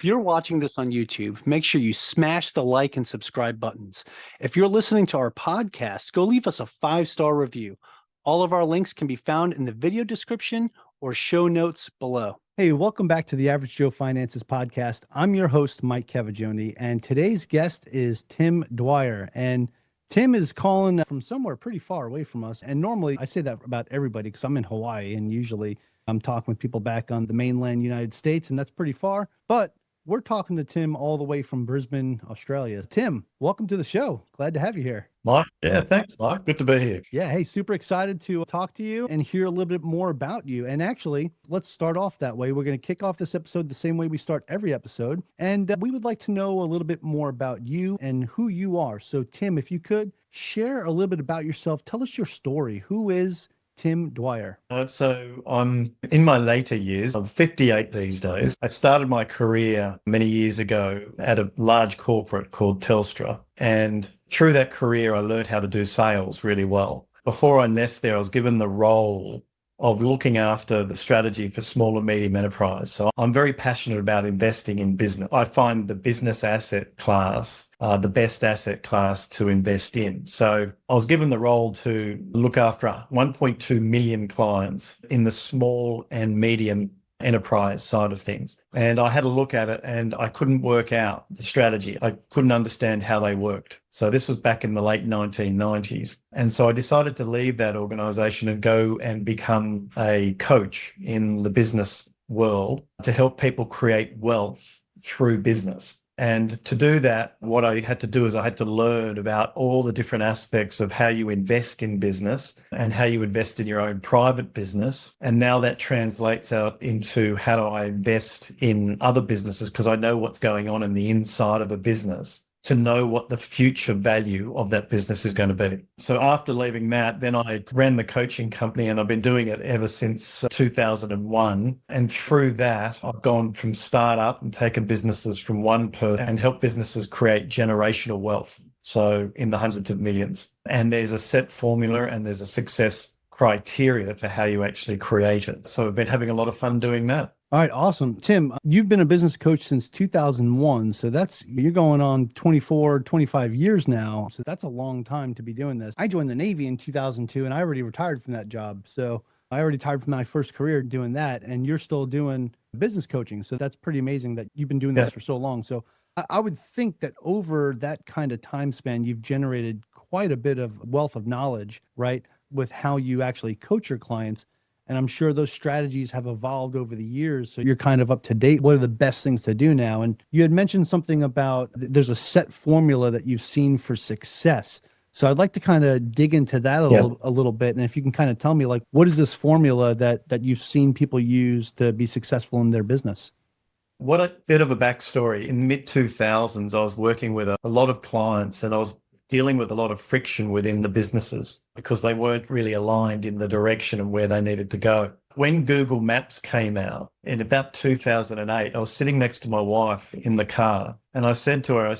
If you're watching this on YouTube, make sure you smash the like and subscribe buttons. If you're listening to our podcast, go leave us a 5-star review. All of our links can be found in the video description or show notes below. Hey, welcome back to the Average Joe Finances podcast. I'm your host, Mike Cavagioni, and today's guest is Tim Dwyer. And Tim is calling from somewhere pretty far away from us. And normally I say that about everybody because I'm in Hawaii, and usually I'm talking with people back on the mainland United States, and that's pretty far. But we're talking to Tim all the way from Brisbane, Australia. Tim, welcome to the show. Glad to have you here. Mike, yeah, thanks, Mike. Good to be here. Yeah, hey, super excited to talk to you and hear a little bit more about you. And actually, let's start off that way. We're going to kick off this episode the same way we start every episode. And we would like to know a little bit more about you and who you are. So, Tim, if you could share a little bit about yourself, tell us your story. Who is Tim Dwyer? So I'm in my later years. I'm 58 these days. I started my career many years ago at a large corporate called Telstra. And through that career, I learned how to do sales really well. Before I left there, I was given the role of looking after the strategy for small and medium enterprise. So I'm very passionate about investing in business. I find the business asset class the best asset class to invest in. So I was given the role to look after 1.2 million clients in the small and medium enterprise side of things. And I had a look at it and I couldn't work out the strategy. I couldn't understand how they worked. So this was back in the late 1990s. And so I decided to leave that organization and go and become a coach in the business world to help people create wealth through business. And to do that, what I had to do is I had to learn about all the different aspects of how you invest in business and how you invest in your own private business. And now that translates out into how do I invest in other businesses, because I know what's going on in the inside of a business to know what the future value of that business is going to be. So after leaving that, then I ran the coaching company, and I've been doing it ever since 2001. And through that, I've gone from startup and taken businesses from one person and helped businesses create generational wealth. So in the hundreds of millions. And there's a set formula and there's a success criteria for how you actually create it. So I've been having a lot of fun doing that. All right, awesome. Tim, you've been a business coach since 2001. So you're going on 24, 25 years now. So that's a long time to be doing this. I joined the Navy in 2002 and I already retired from that job. So I already retired from my first career doing that. And you're still doing business coaching. So that's pretty amazing that you've been doing this for so long. So I would think that over that kind of time span, you've generated quite a bit of wealth of knowledge, right? With how you actually coach your clients. And I'm sure those strategies have evolved over the years. So you're kind of up to date. What are the best things to do now? And you had mentioned something about there's a set formula that you've seen for success. So I'd like to kind of dig into that a little bit. And if you can kind of tell me, like, what is this formula that you've seen people use to be successful in their business? What a bit of a backstory. In the mid-2000s, I was working with a lot of clients, and I was dealing with a lot of friction within the businesses because they weren't really aligned in the direction of where they needed to go. When Google Maps came out in about 2008, I was sitting next to my wife in the car, and I said to her,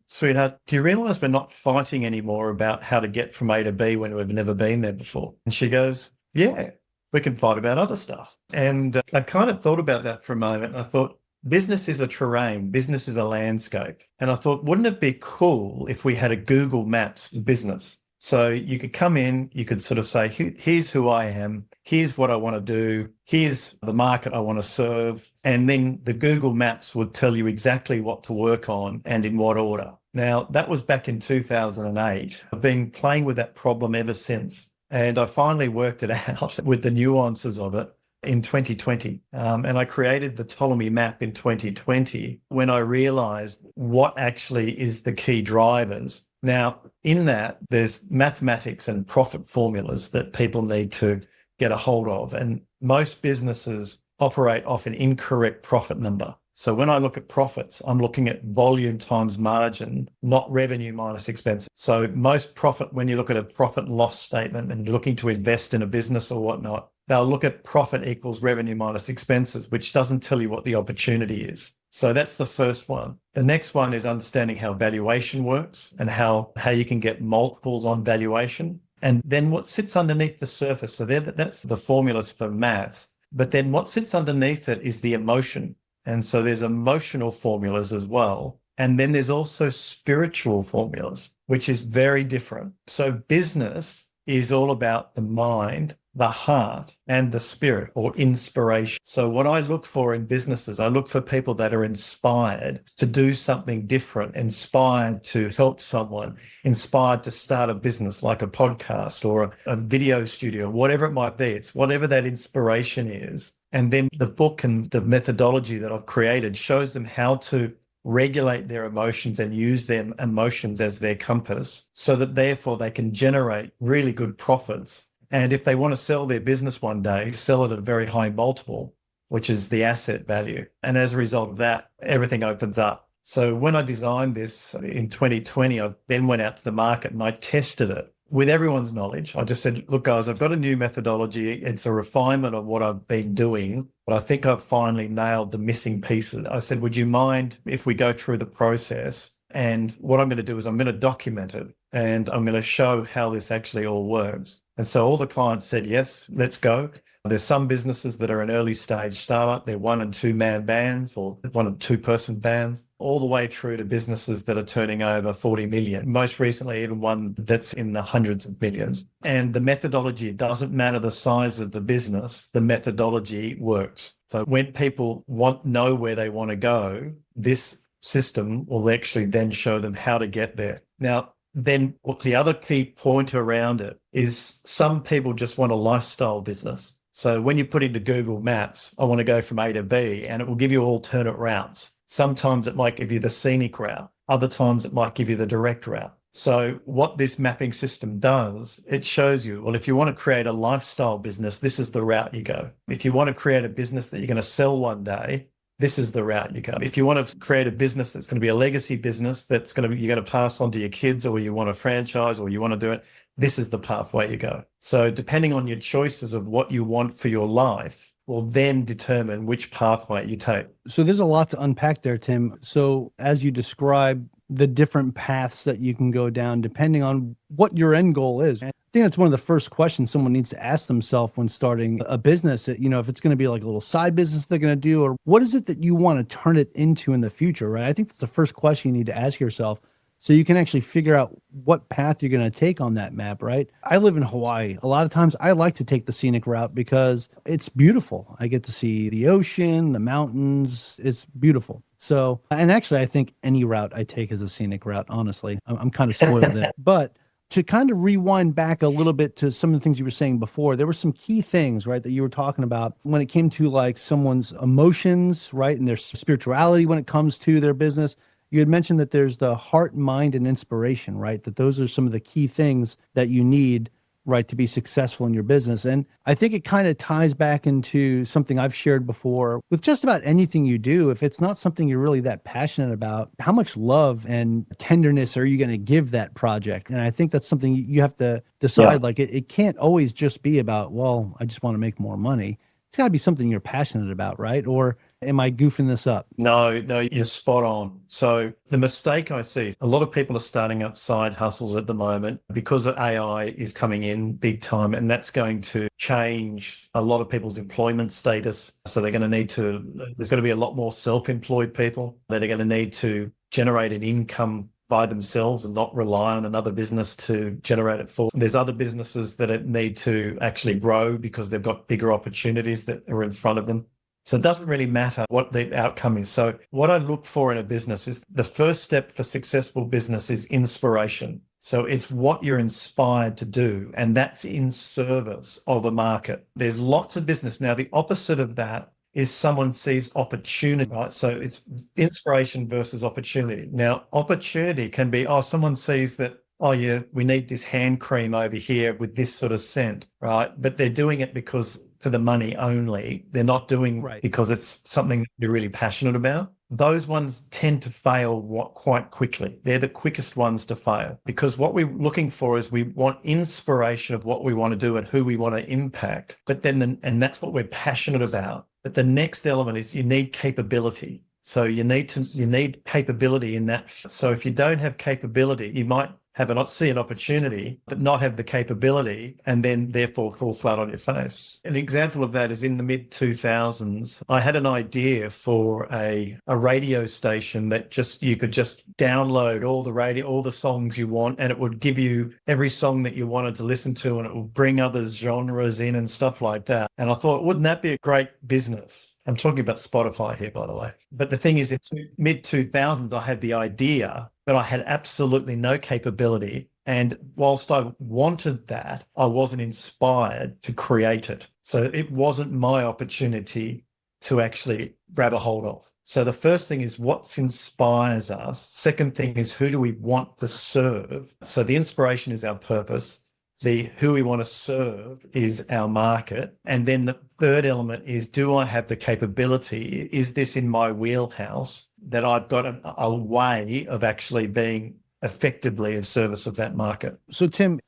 sweetheart, do you realize we're not fighting anymore about how to get from A to B when we've never been there before? And she goes, yeah, we can fight about other stuff. And I kind of thought about that for a moment. I thought, business is a terrain, business is a landscape. And I thought, wouldn't it be cool if we had a Google Maps business? So you could come in, you could sort of say, here's who I am, here's what I want to do, here's the market I want to serve. And then the Google Maps would tell you exactly what to work on and in what order. Now, that was back in 2008. I've been playing with that problem ever since. And I finally worked it out with the nuances of it in 2020. And I created the Toly Map in 2020 when I realized what actually is the key drivers. Now, in that, there's mathematics and profit formulas that people need to get a hold of. And most businesses operate off an incorrect profit number. So when I look at profits, I'm looking at volume times margin, not revenue minus expenses. So most profit, when you look at a profit and loss statement and you're looking to invest in a business or whatnot, they'll look at profit equals revenue minus expenses, which doesn't tell you what the opportunity is. So that's the first one. The next one is understanding how valuation works and how you can get multiples on valuation. And then what sits underneath the surface. So that's the formulas for maths. But then what sits underneath it is the emotion And so there's emotional formulas as well. And then there's also spiritual formulas, which is very different. So business is all about the mind, the heart, and the spirit, or inspiration. So what I look for in businesses, I look for people that are inspired to do something different, inspired to help someone, inspired to start a business like a podcast or a video studio, whatever it might be. It's whatever that inspiration is. And then the book and the methodology that I've created shows them how to regulate their emotions and use their emotions as their compass, so that therefore they can generate really good profits. And if they want to sell their business one day, sell it at a very high multiple, which is the asset value. And as a result of that, everything opens up. So when I designed this in 2020, I then went out to the market and I tested it with everyone's knowledge. I just said, look, guys, I've got a new methodology. It's a refinement of what I've been doing, but I think I've finally nailed the missing pieces. I said, would you mind if we go through the process? And what I'm going to do is I'm going to document it and I'm going to show how this actually all works. And so all the clients said, yes, let's go. There's some businesses that are an early stage startup. They're 1 and 2 man bands or 1 and 2 person bands, all the way through to businesses that are turning over 40 million. Most recently, even one that's in the hundreds of millions. And the methodology, it doesn't matter the size of the business, the methodology works. So when people know where they want to go, this system will actually then show them how to get there. Now, then what the other key point around it is, some people just want a lifestyle business. So when you put into Google Maps, I want to go from A to B, and it will give you alternate routes. Sometimes it might give you the scenic route. Other times it might give you the direct route. So what this mapping system does, it shows you, well, if you want to create a lifestyle business, this is the route you go. If you want to create a business that you're going to sell one day, this is the route you go. If you want to create a business that's going to be a legacy business that's going to be, you're going to pass on to your kids, or you want to franchise, or you want to do it, this is the pathway you go. So depending on your choices of what you want for your life will then determine which pathway you take. So there's a lot to unpack there, Tim. So as you describe the different paths that you can go down depending on what your end goal is. I think that's one of the first questions someone needs to ask themselves when starting a business. You know, if it's going to be like a little side business they're going to do, or what is it that you want to turn it into in the future, right? I think that's the first question you need to ask yourself, so you can actually figure out what path you're going to take on that map, right? I live in Hawaii. A lot of times I like to take the scenic route because it's beautiful. I get to see the ocean, the mountains. It's beautiful. So, and actually I think any route I take is a scenic route, honestly. I'm kind of spoiled there. But to kind of rewind back a little bit to some of the things you were saying before, there were some key things, right, that you were talking about when it came to like someone's emotions, right, and their spirituality when it comes to their business. You had mentioned that there's the heart, mind, and inspiration, right? That those are some of the key things that you need, right, to be successful in your business. And I think it kind of ties back into something I've shared before with just about anything you do. If it's not something you're really that passionate about, how much love and tenderness are you going to give that project? And I think that's something you have to decide. Yeah. Like it can't always just be about, well, I just want to make more money. It's got to be something you're passionate about, right? Or am I goofing this up? No, you're spot on. So the mistake I see, a lot of people are starting up side hustles at the moment because AI is coming in big time, and that's going to change a lot of people's employment status. So there's going to be a lot more self-employed people that are going to need to generate an income by themselves and not rely on another business to generate it for. There's other businesses that need to actually grow because they've got bigger opportunities that are in front of them. So it doesn't really matter what the outcome is. So what I look for in a business is the first step for successful business is inspiration. So it's what you're inspired to do, and that's in service of a market. There's lots of business. Now, the opposite of that is someone sees opportunity, right? So it's inspiration versus opportunity. Now, opportunity can be, someone sees that, oh yeah, we need this hand cream over here with this sort of scent, right? But they're doing it because for the money only. They're not doing right because it's something they're really passionate about. Those ones tend to fail quite quickly. They're the quickest ones to fail, because what we're looking for is we want inspiration of what we want to do and who we want to impact. But then, and that's what we're passionate about. But the next element is you need capability. So you need capability in that. So if you don't have capability, you might see an opportunity, but not have the capability, and then therefore fall flat on your face. An example of that is in the mid 2000s, I had an idea for a radio station that you could just download all the songs you want, and it would give you every song that you wanted to listen to, and it would bring other genres in and stuff like that. And I thought, wouldn't that be a great business? I'm talking about Spotify here, by the way. But the thing is, it's mid 2000s, I had the idea, but I had absolutely no capability. And whilst I wanted that, I wasn't inspired to create it. So it wasn't my opportunity to actually grab a hold of. So the first thing is what inspires us. Second thing is who do we want to serve? So the inspiration is our purpose. The who we want to serve is our market. And then the third element is, do I have the capability? Is this in my wheelhouse that I've got a way of actually being effectively in service of that market? So Tim,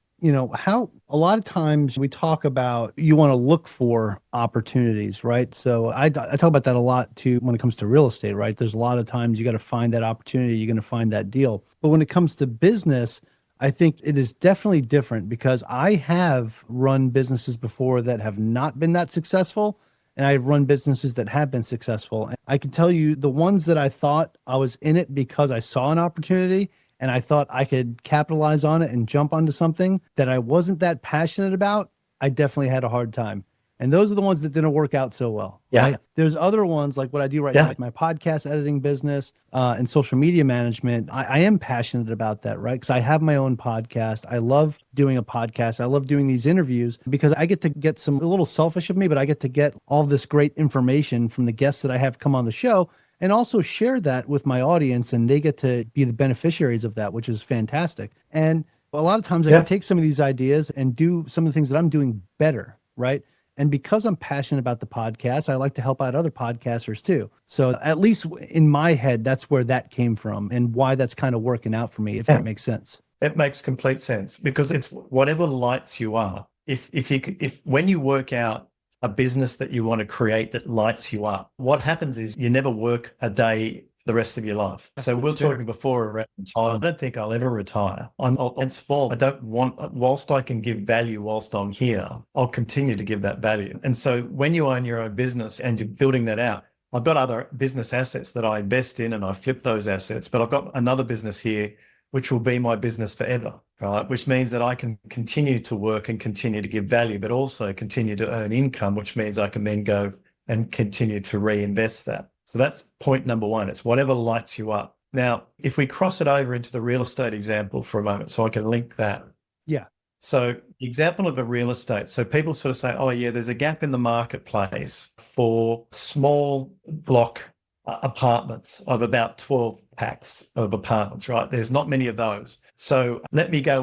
how a lot of times we talk about you want to look for opportunities, right? So I talk about that a lot too when it comes to real estate, right? There's a lot of times you got to find that opportunity, you're going to find that deal. But when it comes to business, I think it is definitely different because I have run businesses before that have not been that successful, and I've run businesses that have been successful. And I can tell you the ones that I thought I was in it because I saw an opportunity and I thought I could capitalize on it and jump onto something that I wasn't that passionate about, I definitely had a hard time. And those are the ones that didn't work out so well. Yeah. Right? There's other ones like what I do right now, like my podcast editing business and social media management. I am passionate about that, right? Because I have my own podcast. I love doing a podcast. I love doing these interviews because I get to get a little selfish of me, but I get to get all this great information from the guests that I have come on the show and also share that with my audience, and they get to be the beneficiaries of that, which is fantastic. And a lot of times I can take some of these ideas and do some of the things that I'm doing better, right? And because I'm passionate about the podcast, I like to help out other podcasters too. So at least in my head, that's where that came from and why that's kind of working out for me, if that makes sense. It makes complete sense because it's whatever lights you up. If when you work out a business that you want to create that lights you up, what happens is you never work a day the rest of your life. So we were talking before around retirement. I don't think I'll ever retire. I don't want, whilst I can give value whilst I'm here, I'll continue to give that value. And so when you own your own business and you're building that out, I've got other business assets that I invest in and I flip those assets, but I've got another business here, which will be my business forever, right? Which means that I can continue to work and continue to give value, but also continue to earn income, which means I can then go and continue to reinvest that. So that's point number one. It's whatever lights you up. Now, if we cross it over into the real estate example for a moment, so I can link that. Yeah. So the example of a real estate. So people sort of say, oh yeah, there's a gap in the marketplace for small block apartments of about 12 packs of apartments, right? There's not many of those. So let me go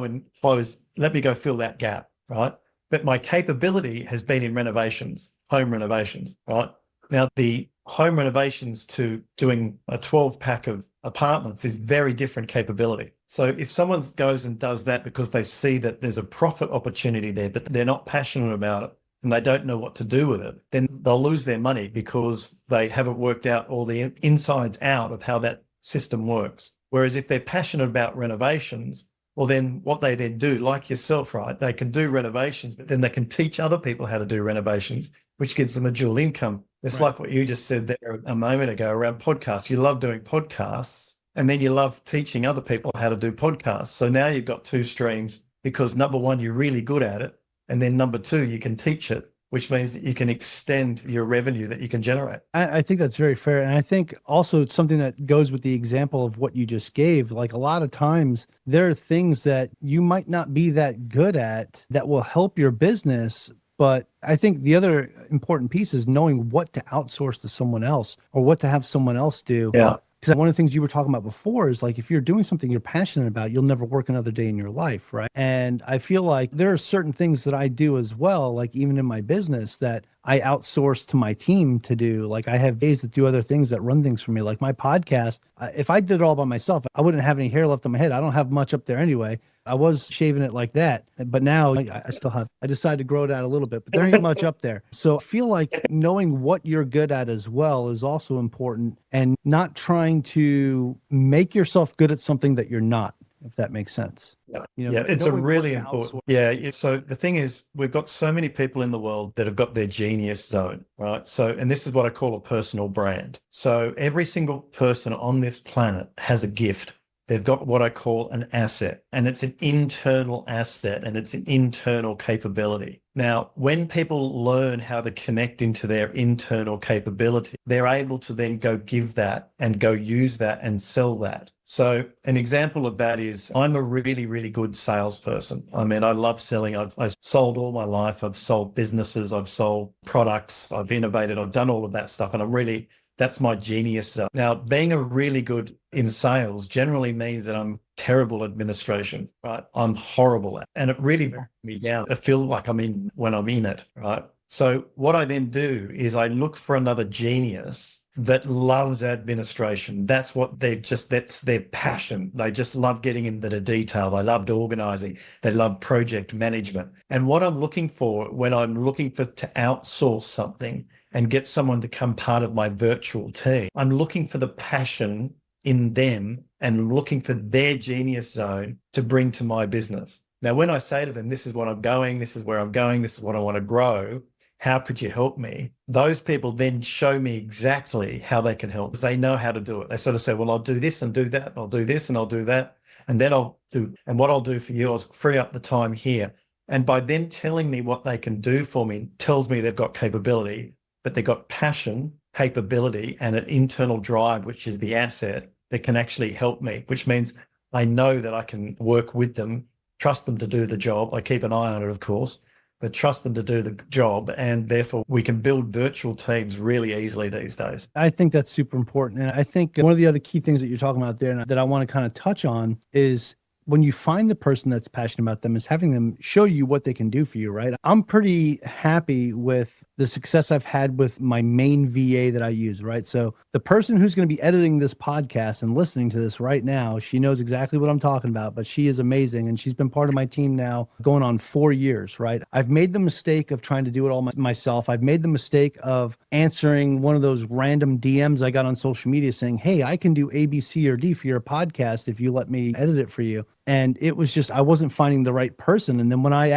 fill that gap, right? But my capability has been in renovations, home renovations, right? Now, the home renovations to doing a 12 pack of apartments is very different capability. So if someone goes and does that because they see that there's a profit opportunity there, but they're not passionate about it and they don't know what to do with it, then they'll lose their money because they haven't worked out all the insides out of how that system works. Whereas if they're passionate about renovations, well, then what they then do, like yourself, right? They can do renovations, but then they can teach other people how to do renovations, which gives them a dual income. It's like what you just said there a moment ago around podcasts. You love doing podcasts and then you love teaching other people how to do podcasts. So now you've got two streams because number one, you're really good at it. And then number two, you can teach it, which means that you can extend your revenue that you can generate. I think that's very fair. And I think also it's something that goes with the example of what you just gave. Like a lot of times there are things that you might not be that good at that will help your business. But I think the other important piece is knowing what to outsource to someone else or what to have someone else do. Yeah. Because one of the things you were talking about before is like, if you're doing something you're passionate about, you'll never work another day in your life, right? And I feel like there are certain things that I do as well, like even in my business that I outsource to my team to do. Like I have days that do other things that run things for me, like my podcast. If I did it all by myself, I wouldn't have any hair left on my head. I don't have much up there anyway. I was shaving it like that, but now I still have, I decided to grow it out a little bit, but there ain't much up there. So I feel like knowing what you're good at as well is also important and not trying to make yourself good at something that you're not. if that makes sense. Yeah, You know, yeah, it's a nobody really wants to important. outsource. Yeah, so the thing is, we've got so many people in the world that have got their genius zone, right? So, and this is what I call a personal brand. So every single person on this planet has a gift. They've got what I call an asset, and it's an internal asset and it's an internal capability. Now, when people learn how to connect into their internal capability, they're able to then go give that and go use that and sell that. So an example of that is I'm a really, really good salesperson. I mean, I love selling. I've sold all my life. I've sold businesses. I've sold products. I've innovated. I've done all of that stuff. And that's my genius zone. Now, being a really good in sales generally means that I'm terrible administration, right? I'm horrible at, and it really brings me down. I feel like when I'm in it, right? So what I then do is I look for another genius that loves administration. That's their passion. They just love getting into the detail. They loved organizing. They love project management. And what I'm looking for when I'm looking to outsource something and get someone to come part of my virtual team, I'm looking for the passion in them and looking for their genius zone to bring to my business. Now, when I say to them, this is what I'm going, this is where I'm going, this is what I want to grow, how could you help me? Those people then show me exactly how they can help. They know how to do it. They sort of say, well, I'll do this and do that. I'll do this and I'll do that. And then what I'll do for you is free up the time here. And by them telling me what they can do for me, tells me they've got capability, but they've got passion, capability, and an internal drive, which is the asset that can actually help me, which means I know that I can work with them, trust them to do the job. I keep an eye on it, of course, but trust them to do the job. And therefore we can build virtual teams really easily these days. I think that's super important. And I think one of the other key things that you're talking about there and that I want to kind of touch on is when you find the person that's passionate about them is having them show you what they can do for you, right? I'm pretty happy with the success I've had with my main VA that I use, right? So the person who's going to be editing this podcast and listening to this right now, she knows exactly what I'm talking about, but she is amazing. And she's been part of my team now going on 4 years, right? I've made the mistake of trying to do it all myself. I've made the mistake of answering one of those random DMs I got on social media saying, hey, I can do A, B, C, or D for your podcast if you let me edit it for you. And it was just, I wasn't finding the right person. And then when I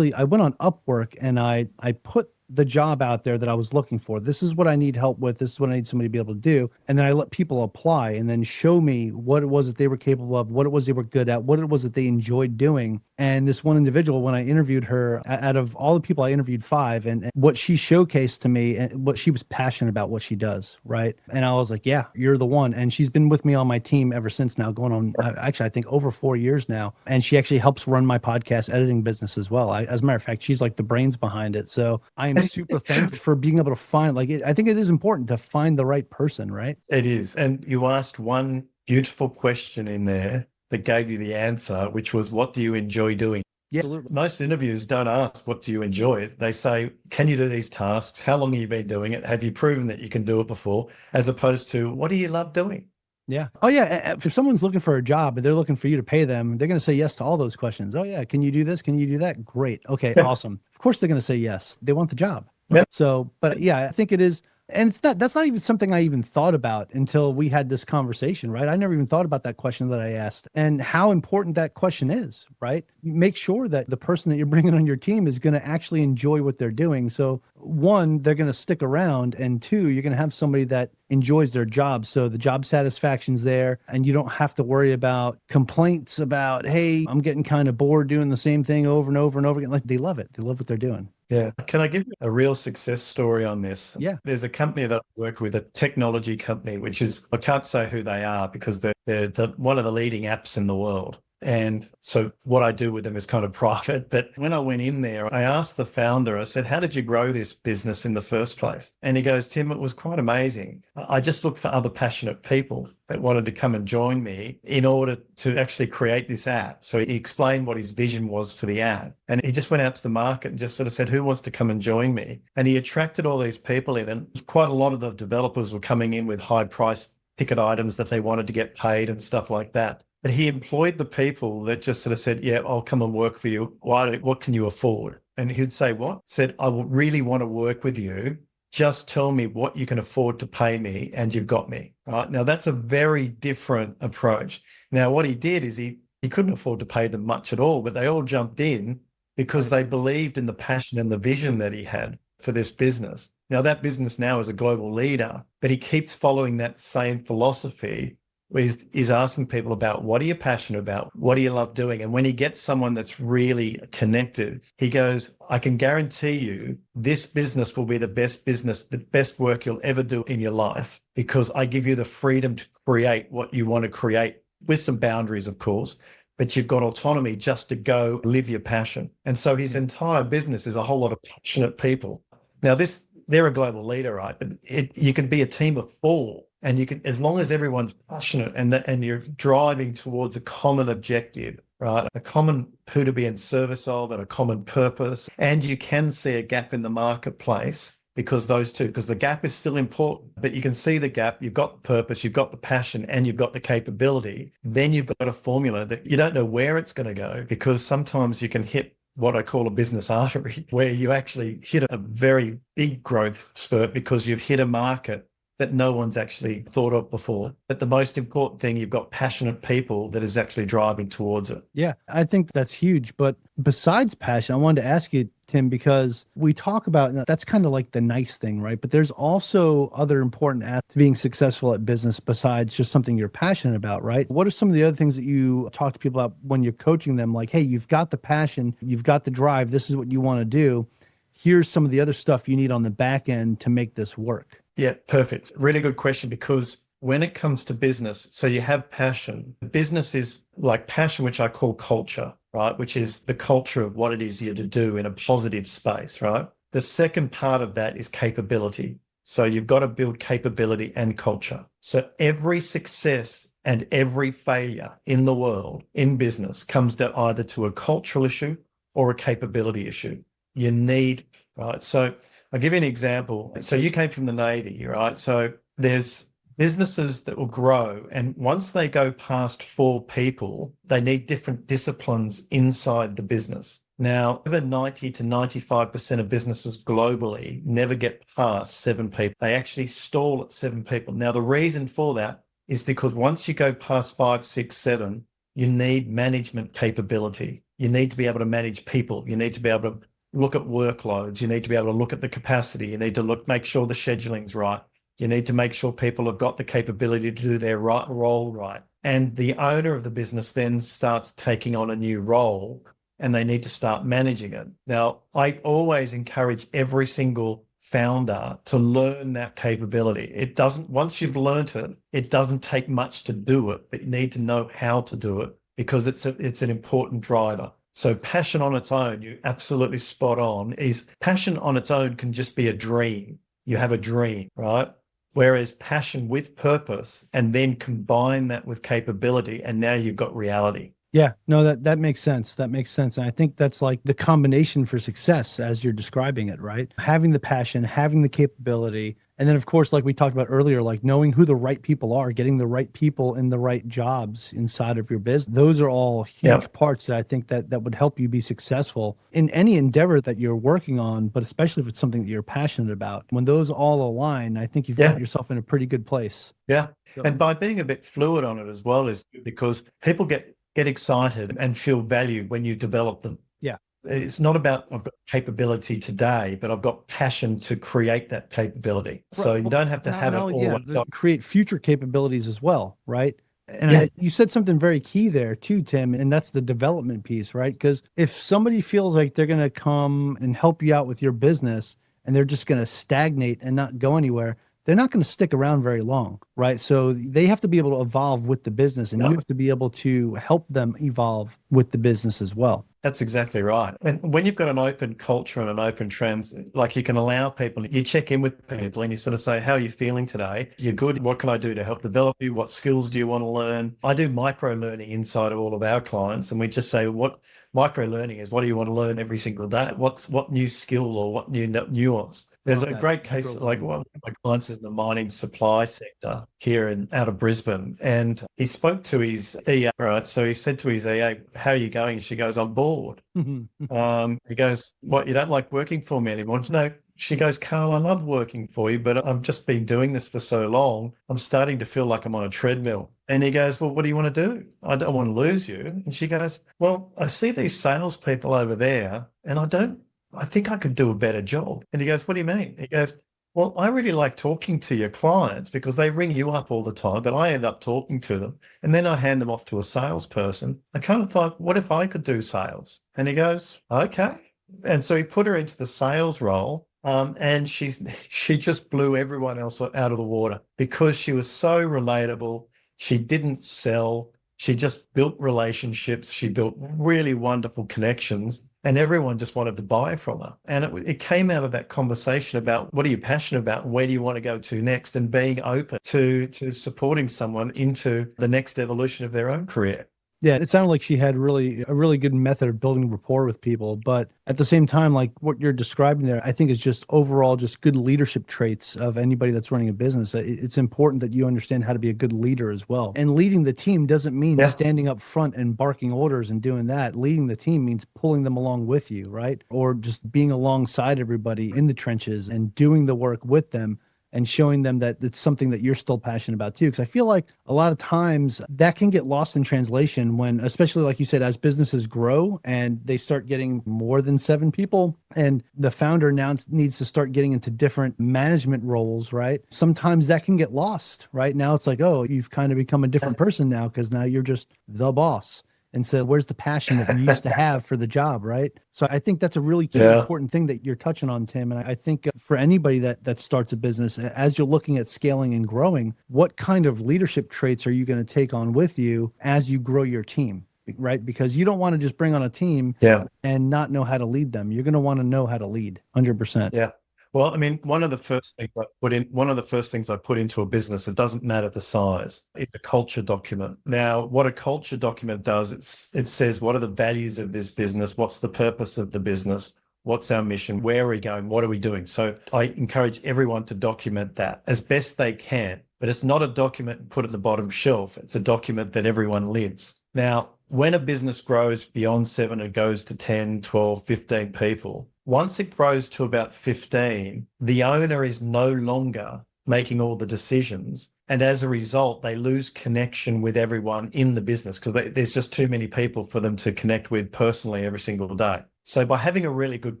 went on Upwork and I put the job out there that I was looking for. This is what I need help with. This is what I need somebody to be able to do. And then I let people apply and then show me what it was that they were capable of, what it was they were good at, what it was that they enjoyed doing. And this one individual, when I interviewed her, out of all the people I interviewed 5, and what she showcased to me and what she was passionate about what she does, right? And I was like, yeah, you're the one. And she's been with me on my team ever since now, going on, actually, I think over 4 years now. And she actually helps run my podcast editing business as well. As a matter of fact, she's like the brains behind it. So I am super thankful for being able to find, I think it is important to find the right person, right? It is. And you asked one beautiful question in there that gave you the answer, which was, what do you enjoy doing? Yeah, Most interviews don't ask, what do you enjoy? They say, can you do these tasks? How long have you been doing it? Have you proven that you can do it before? As opposed to, what do you love doing? Yeah. Oh, yeah. If someone's looking for a job and they're looking for you to pay them, they're going to say yes to all those questions. Oh, yeah. Can you do this? Can you do that? Great. Okay. Awesome. Of course, they're going to say yes. They want the job. Yeah. So, but yeah, I think it is. And that's not even something I even thought about until we had this conversation, right? I never even thought about that question that I asked and how important that question is, right? Make sure that the person that you're bringing on your team is going to actually enjoy what they're doing. So 1, they're going to stick around, and 2, you're going to have somebody that enjoys their job. So the job satisfaction's there, and you don't have to worry about complaints about, hey, I'm getting kind of bored doing the same thing over and over and over again. Like, they love it. They love what they're doing. Yeah. Can I give you a real success story on this? Yeah. There's a company that I work with, a technology company, which is, I can't say who they are because they're one of the leading apps in the world. And so what I do with them is kind of private. But when I went in there, I asked the founder, I said, how did you grow this business in the first place? And he goes, Tim, it was quite amazing. I just looked for other passionate people that wanted to come and join me in order to actually create this app. So he explained what his vision was for the app. And he just went out to the market and just sort of said, who wants to come and join me? And he attracted all these people in. And quite a lot of the developers were coming in with high price ticket items that they wanted to get paid and stuff like that. But he employed the people that just sort of said, yeah, I'll come and work for you. What can you afford? And he'd say, what? Said, I will really want to work with you. Just tell me what you can afford to pay me and you've got me. Right? Now, that's a very different approach. Now, what he did is he He couldn't afford to pay them much at all, but they all jumped in because they believed in the passion and the vision that he had for this business. Now, that business now is a global leader, but he keeps following that same philosophy with is asking people about what are you passionate about? What do you love doing? And when he gets someone that's really connected, he goes, I can guarantee you this business will be the best business, the best work you'll ever do in your life, because I give you the freedom to create what you want to create with some boundaries, of course, but you've got autonomy just to go live your passion. And so his entire business is a whole lot of passionate people. Now, they're a global leader, right? But you can be a team of four, and you can, as long as everyone's passionate and you're driving towards a common objective, right? A common who to be in service of and a common purpose. And you can see a gap in the marketplace because the gap is still important, but you can see the gap. You've got the purpose, you've got the passion, and you've got the capability. Then you've got a formula that you don't know where it's going to go, because sometimes you can hit what I call a business artery, where you actually hit a very big growth spurt because you've hit a market that no one's actually thought of before. But the most important thing, you've got passionate people that is actually driving towards it. Yeah, I think that's huge. But besides passion, I wanted to ask you, Tim, because we talk about that's kind of like the nice thing, right? But there's also other important aspects to being successful at business besides just something you're passionate about, right? What are some of the other things that you talk to people about when you're coaching them? Like, hey, you've got the passion, you've got the drive, this is what you want to do. Here's some of the other stuff you need on the back end to make this work. Yeah, perfect. Really good question, because when it comes to business, so you have passion. Business is like passion, which I call culture, right? Which is the culture of what it is you're to do in a positive space, right? The second part of that is capability. So you've got to build capability and culture. So every success and every failure in the world, in business, comes down either to a cultural issue or a capability issue. You need, right? So I'll give you an example. So you came from the Navy, right? So there's businesses that will grow, and once they go past 4 people, they need different disciplines inside the business. Now, over 90 to 95% of businesses globally never get past 7 people. They actually stall at 7 people. Now, the reason for that is because once you go past 5, 6, 7, you need management capability. You need to be able to manage people. You need to be able to look at workloads. You need to be able to look at the capacity. You need to make sure the scheduling's right. You need to make sure people have got the capability to do their role right. And the owner of the business then starts taking on a new role, and they need to start managing it. Now, I always encourage every single founder to learn that capability. Once you've learned it, it doesn't take much to do it, but you need to know how to do it, because it's an important driver. So passion on its own, you're absolutely spot on, is passion on its own can just be a dream. You have a dream, right? Whereas passion with purpose, and then combine that with capability, and now you've got reality. Yeah, no, that makes sense. That makes sense. And I think that's like the combination for success as you're describing it, right? Having the passion, having the capability, and then of course, like we talked about earlier, like knowing who the right people are, getting the right people in the right jobs inside of your business. Those are all huge parts that I think that would help you be successful in any endeavor that you're working on, but especially if it's something that you're passionate about. When those all align, I think you've got yourself in a pretty good place. Yeah. And by being a bit fluid on it as well, is because people get excited and feel valued when you develop them. Yeah. It's not about I've got capability today, but I've got passion to create that capability. So you don't have to have it all. Create future capabilities as well, right? And you said something very key there too, Tim, and that's the development piece, right? Because if somebody feels like they're going to come and help you out with your business and they're just going to stagnate and not go anywhere, they're not going to stick around very long, right? So they have to be able to evolve with the business, and you have to be able to help them evolve with the business as well. That's exactly right. And when you've got an open culture and an open trends, like you can allow people, you check in with people and you sort of say, how are you feeling today? You're good. What can I do to help develop you? What skills do you want to learn? I do micro learning inside of all of our clients. And we just say, what micro learning is, what do you want to learn every single day? What new skill or what new nuance? There's a great case, like one of my clients is in the mining supply sector here out of Brisbane. And he spoke to his EA, right? So he said to his EA, how are you going? She goes, I'm bored. He goes, what, you don't like working for me anymore? No, She goes, Carl, I love working for you, but I've just been doing this for so long. I'm starting to feel like I'm on a treadmill. And he goes, well, what do you want to do? I don't want to lose you. And she goes, well, I see these salespeople over there and I think I could do a better job. And he goes, what do you mean? He goes, well, I really like talking to your clients because they ring you up all the time, but I end up talking to them and then I hand them off to a salesperson. I kind of thought, what if I could do sales? And he goes, okay. And so he put her into the sales role. And she just blew everyone else out of the water because she was so relatable. She didn't sell. She just built relationships. She built really wonderful connections, and everyone just wanted to buy from her. And it came out of that conversation about what are you passionate about? Where do you want to go to next? And being open to supporting someone into the next evolution of their own career. Yeah, it sounded like she had a really good method of building rapport with people. But at the same time, like what you're describing there, I think is just overall just good leadership traits of anybody that's running a business. It's important that you understand how to be a good leader as well. And leading the team doesn't mean standing up front and barking orders and doing that. Leading the team means pulling them along with you, right? Or just being alongside everybody in the trenches and doing the work with them, and showing them that it's something that you're still passionate about too. Because I feel like a lot of times that can get lost in translation when, especially like you said, as businesses grow and they start getting more than 7 people and the founder now needs to start getting into different management roles, right? Sometimes that can get lost, right? Now it's like, oh, you've kind of become a different person now because now you're just the boss. And so where's the passion that you used to have for the job, right? So I think that's a really key, important thing that you're touching on, Tim. And I think for anybody that starts a business, as you're looking at scaling and growing, what kind of leadership traits are you going to take on with you as you grow your team, right? Because you don't want to just bring on a team and not know how to lead them. You're going to want to know how to lead 100%. Yeah. Well, I mean, one of the first things I put into a business, it doesn't matter the size, it's a culture document. Now, what a culture document does, it says, what are the values of this business? What's the purpose of the business? What's our mission? Where are we going? What are we doing? So I encourage everyone to document that as best they can, but it's not a document put at the bottom shelf. It's a document that everyone lives. Now, when a business grows beyond 7, it goes to 10, 12, 15 people. Once it grows to about 15, the owner is no longer making all the decisions. And as a result, they lose connection with everyone in the business because there's just too many people for them to connect with personally every single day. So by having a really good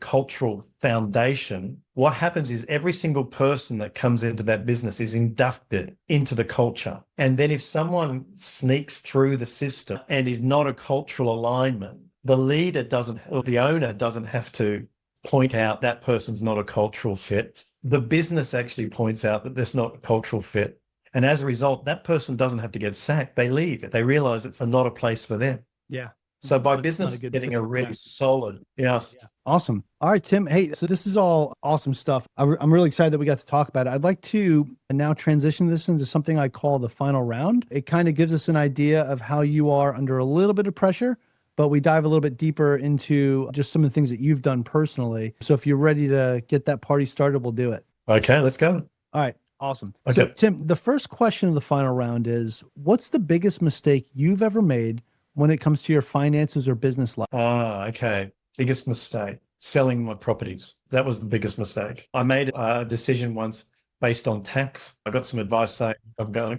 cultural foundation, what happens is every single person that comes into that business is inducted into the culture. And then if someone sneaks through the system and is not a cultural alignment, the owner doesn't have to point out that person's not a cultural fit. The business actually points out that there's not a cultural fit. And as a result, that person doesn't have to get sacked. They leave. They realize it's not a place for them. Yeah. So by business getting a really solid, Awesome. All right, Tim. Hey, so this is all awesome stuff. I'm really excited that we got to talk about it. I'd like to now transition this into something I call the final round. It kind of gives us an idea of how you are under a little bit of pressure, but we dive a little bit deeper into just some of the things that you've done personally. So if you're ready to get that party started, we'll do it. Okay, let's go. All right. Awesome. Okay. So Tim, the first question of the final round is, what's the biggest mistake you've ever made when it comes to your finances or business life? Okay. Biggest mistake, selling my properties. That was the biggest mistake. I made a decision once based on tax. I got some advice saying,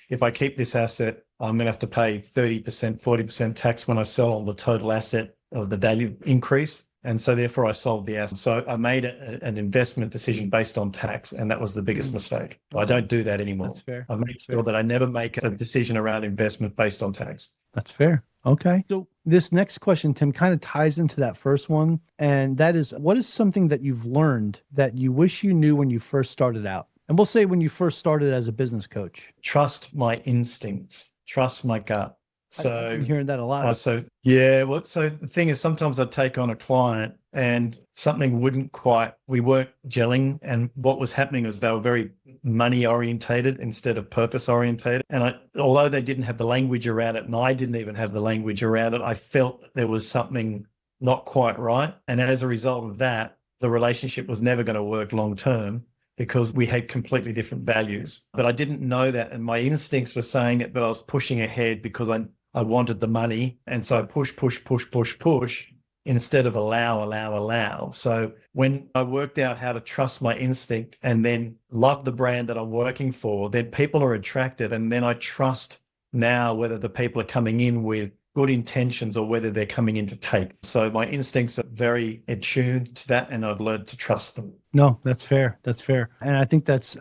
if I keep this asset, I'm going to have to pay 30%, 40% tax when I sell on the total asset of the value increase. And so therefore I sold the asset. So I made an investment decision based on tax, and that was the biggest mistake. I don't do that anymore. That's fair. I've made sure that I never make a decision around investment based on tax. That's fair. Okay. So this next question, Tim, kind of ties into that first one. And that is, what is something that you've learned that you wish you knew when you first started out? And we'll say when you first started as a business coach. Trust my instincts. Trust my gut. So I've been hearing that a lot. So the thing is, sometimes I'd take on a client and something we weren't gelling. And what was happening is they were very money orientated instead of purpose orientated. And although they didn't have the language around it, and I didn't even have the language around it, I felt there was something not quite right. And as a result of that, the relationship was never going to work long term, because we had completely different values. But I didn't know that, and my instincts were saying it, but I was pushing ahead because I wanted the money. And so I push. instead of allow. So when I worked out how to trust my instinct and then love the brand that I'm working for, then people are attracted. And then I trust now whether the people are coming in with good intentions or whether they're coming in to take. So my instincts are very attuned to that, and I've learned to trust them. No, that's fair. That's fair. And I think that's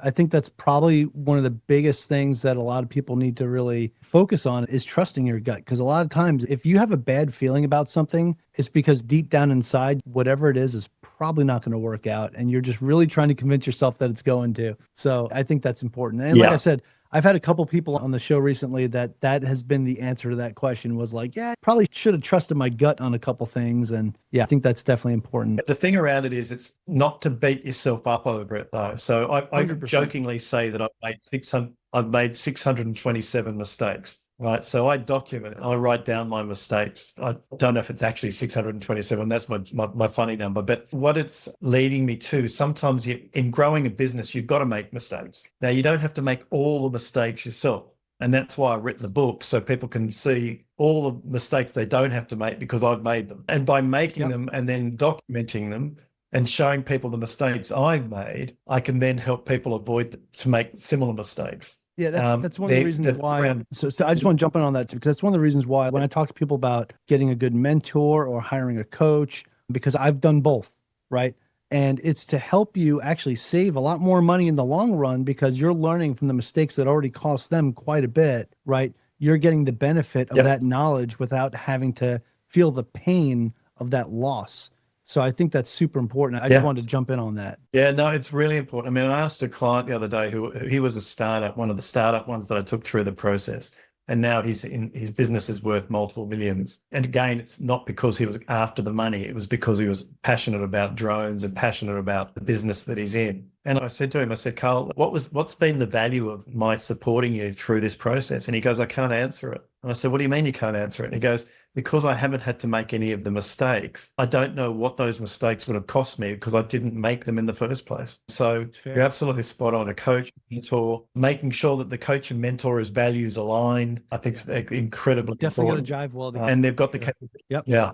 probably one of the biggest things that a lot of people need to really focus on is trusting your gut. Because a lot of times if you have a bad feeling about something, it's because deep down inside, whatever it is probably not going to work out. And you're just really trying to convince yourself that it's going to. So I think that's important. And like I said, I've had a couple people on the show recently that has been the answer to that question, was like, yeah, I probably should have trusted my gut on a couple things. And yeah, I think that's definitely important. The thing around it is it's not to beat yourself up over it though. So I 100%. jokingly say that I've made 627 mistakes. Right. So I document it. I write down my mistakes. I don't know if it's actually 627. That's my funny number. But what it's leading me to, sometimes in growing a business, you've got to make mistakes. Now, you don't have to make all the mistakes yourself. And that's why I've written the book, so people can see all the mistakes they don't have to make because I've made them. And by making them and then documenting them and showing people the mistakes I've made, I can then help people to make similar mistakes. Yeah, that's one of the reasons why. So I just want to jump in on that too, because that's one of the reasons why when I talk to people about getting a good mentor or hiring a coach, because I've done both, right? And it's to help you actually save a lot more money in the long run because you're learning from the mistakes that already cost them quite a bit, right? You're getting the benefit of that knowledge without having to feel the pain of that loss. So I think that's super important. I just wanted to jump in on that. Yeah, no, it's really important. I mean, I asked a client the other day he was a startup, one of the startup ones that I took through the process. And now his business is worth multiple millions. And again, it's not because he was after the money. It was because he was passionate about drones and passionate about the business that he's in. And I said to him, Carl, what's been the value of my supporting you through this process? And he goes, I can't answer it. And I said, what do you mean you can't answer it? And he goes, because I haven't had to make any of the mistakes, I don't know what those mistakes would have cost me because I didn't make them in the first place. So you're absolutely spot on. A coach, mentor, making sure that the coach and mentor is values aligned. I think it's incredibly definitely important. Definitely got to jive well together. And they've got the capability. Yeah.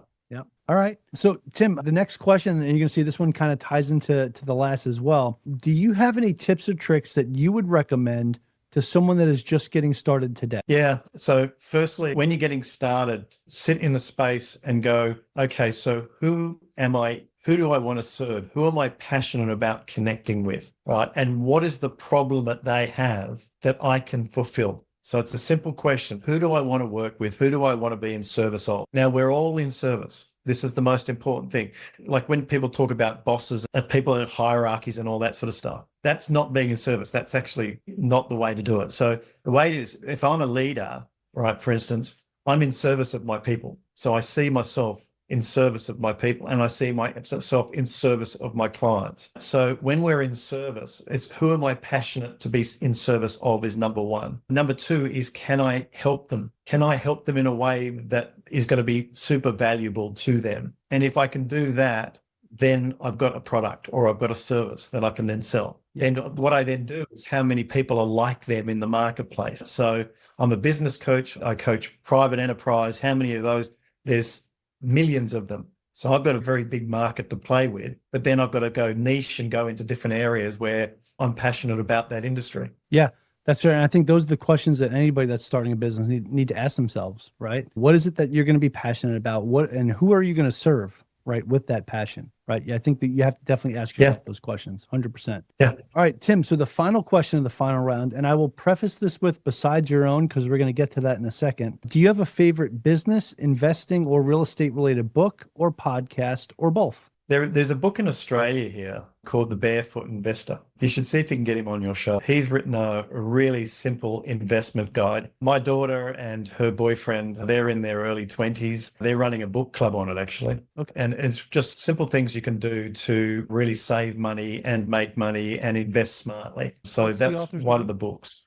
All right. So Tim, the next question, and you're going to see this one kind of ties into the last as well. Do you have any tips or tricks that you would recommend to someone that is just getting started today? Yeah. So firstly, when you're getting started, sit in a space and go, okay, so who am I? Who do I want to serve? Who am I passionate about connecting with? Right. And what is the problem that they have that I can fulfill? So it's a simple question. Who do I want to work with? Who do I want to be in service of? Now, we're all in service. This is the most important thing. Like when people talk about bosses and people in hierarchies and all that sort of stuff, that's not being in service. That's actually not the way to do it. So the way it is, if I'm a leader, right, for instance, I'm in service of my people. So I see myself in service of my people and I see myself in service of my clients. So when we're in service, it's who am I passionate to be in service of is number one. Number two is, can I help them? Can I help them in a way that is going to be super valuable to them? And if I can do that, then I've got a product or I've got a service that I can then sell. And what I then do is how many people are like them in the marketplace. So I'm a business coach. I coach private enterprise. How many of those? There's millions of them. So I've got a very big market to play with, but then I've got to go niche and go into different areas where I'm passionate about that industry. Yeah, that's right. And I think those are the questions that anybody that's starting a business need to ask themselves, right? What is it that you're going to be passionate about? And who are you going to serve, right, with that passion, right? Yeah, I think that you have to definitely ask yourself those questions, 100%. Yeah. All right, Tim, so the final question of the final round, and I will preface this with besides your own, because we're going to get to that in a second. Do you have a favorite business, investing, or real estate related book or podcast or both? There's a book in Australia here called The Barefoot Investor. You should see if you can get him on your show. He's written a really simple investment guide. My daughter and her boyfriend, they're in their early 20s. They're running a book club on it, actually. Okay. And it's just simple things you can do to really save money and make money and invest smartly. So that's one of the books.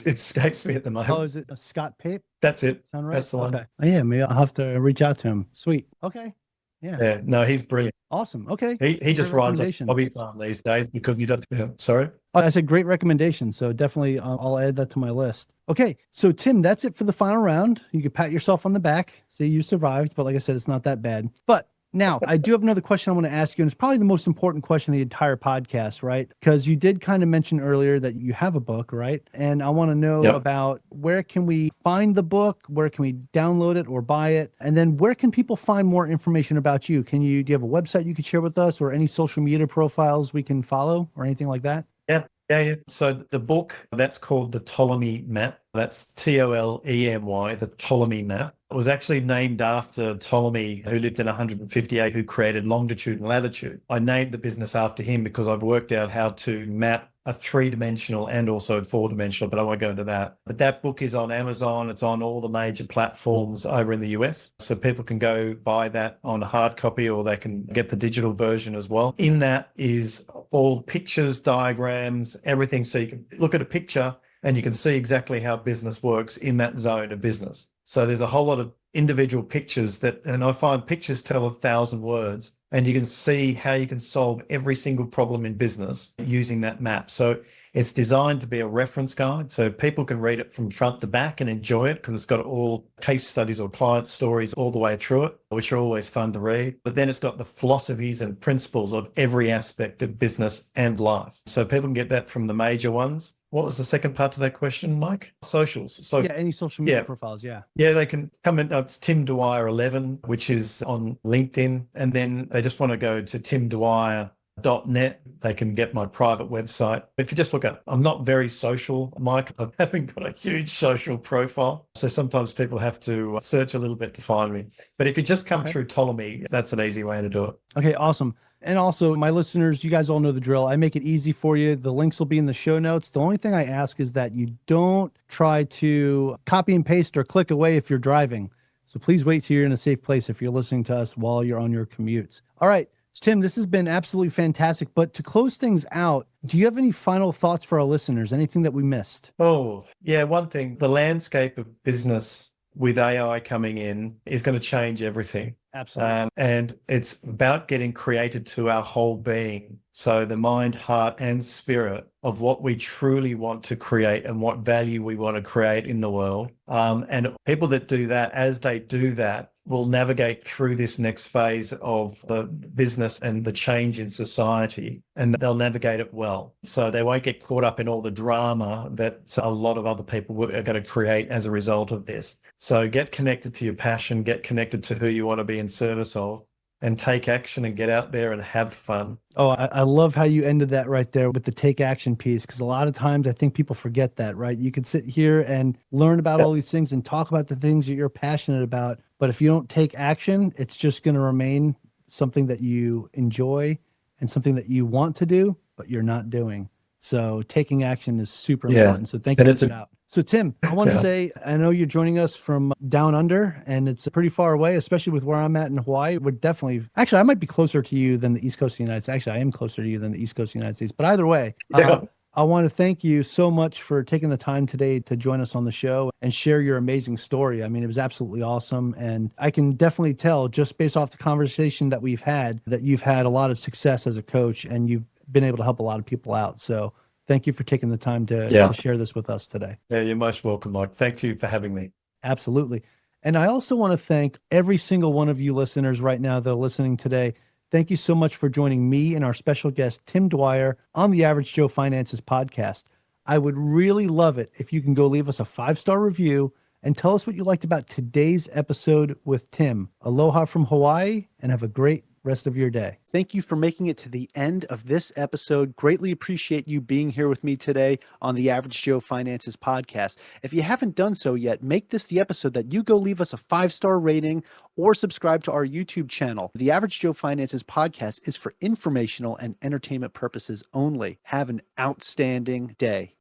It escapes me at the moment. Oh, is it Scott Pape? That's it. Sound right? That's the one. Okay. Oh, yeah, maybe I'll have to reach out to him. Sweet. Okay. Yeah. No, he's brilliant. Awesome. Okay. He just runs a hobby farm these days because you don't. Sorry. Oh, that's a great recommendation. So definitely I'll add that to my list. Okay. So Tim, that's it for the final round. You can pat yourself on the back. Say you survived, but like I said, it's not that bad. But Now, I do have another question I want to ask you, and it's probably the most important question of the entire podcast, right? Because you did kind of mention earlier that you have a book, right? And I want to know Yep. about where can we find the book? Where can we download it or buy it? And then where can people find more information about you? Do you have a website you could share with us, or any social media profiles we can follow or anything like that? Yeah. So the book, that's called the Toly Map. That's Tolemy, the Toly Map. It was actually named after Ptolemy, who lived in 158, who created longitude and latitude. I named the business after him because I've worked out how to map a 3-dimensional and also 4-dimensional, but I won't go into that. But that book is on Amazon. It's on all the major platforms over in the US. So people can go buy that on a hard copy, or they can get the digital version as well. In that is all pictures, diagrams, everything. So you can look at a picture and you can see exactly how business works in that zone of business. So there's a whole lot of individual pictures and I find pictures tell 1,000 words, and you can see how you can solve every single problem in business using that map. So it's designed to be a reference guide, so people can read it from front to back and enjoy it, because it's got all case studies or client stories all the way through it, which are always fun to read. But then it's got the philosophies and principles of every aspect of business and life. So people can get that from the major ones. What was the second part to that question, Mike? Socials. So yeah, any social media profiles. Yeah, they can come in. It's Tim Dwyer 11, which is on LinkedIn. And then they just want to go to timdwyer.net. They can get my private website. If you just look up, I'm not very social, Mike. I haven't got a huge social profile. So sometimes people have to search a little bit to find me. But if you just come through Ptolemy, that's an easy way to do it. Okay, awesome. And also, my listeners, you guys all know the drill. I make it easy for you. The links will be in the show notes. The only thing I ask is that you don't try to copy and paste or click away if you're driving. So please wait till you're in a safe place if you're listening to us while you're on your commutes. All right, Tim, this has been absolutely fantastic. But to close things out, do you have any final thoughts for our listeners? Anything that we missed? Oh, yeah. One thing, the landscape of business with AI coming in is going to change everything. Absolutely. And it's about getting created to our whole being. So the mind, heart, and spirit of what we truly want to create and what value we want to create in the world. And people that do that, as they do that, will navigate through this next phase of the business and the change in society, and they'll navigate it well. So they won't get caught up in all the drama that a lot of other people are going to create as a result of this. So get connected to your passion, get connected to who you want to be in service of, and take action and get out there and have fun. Oh, I love how you ended that right there with the take action piece, because a lot of times I think people forget that, right? You could sit here and learn about all these things and talk about the things that you're passionate about, but if you don't take action, it's just going to remain something that you enjoy and something that you want to do, but you're not doing. So taking action is super important. So thank you for that out. So Tim, I want to say, I know you're joining us from down under, and it's pretty far away, especially with where I'm at in Hawaii. We're definitely, actually, I might be closer to you than the East Coast of the United States. Actually, I am closer to you than the East Coast of the United States. But either way, I want to thank you so much for taking the time today to join us on the show and share your amazing story. I mean, it was absolutely awesome. And I can definitely tell, just based off the conversation that we've had, that you've had a lot of success as a coach and you've been able to help a lot of people out. So thank you for taking the time to share this with us today. Yeah, you're most welcome, Mike. Thank you for having me. Absolutely. And I also want to thank every single one of you listeners right now that are listening today. Thank you so much for joining me and our special guest, Tim Dwyer, on the Average Joe Finances podcast. I would really love it if you can go leave us a 5-star review and tell us what you liked about today's episode with Tim. Aloha from Hawaii, and have a great rest of your day. Thank you for making it to the end of this episode. Greatly appreciate you being here with me today on the Average Joe Finances podcast. If you haven't done so yet, make this the episode that you go leave us a 5-star rating or subscribe to our YouTube channel. The Average Joe Finances podcast is for informational and entertainment purposes only. Have an outstanding day.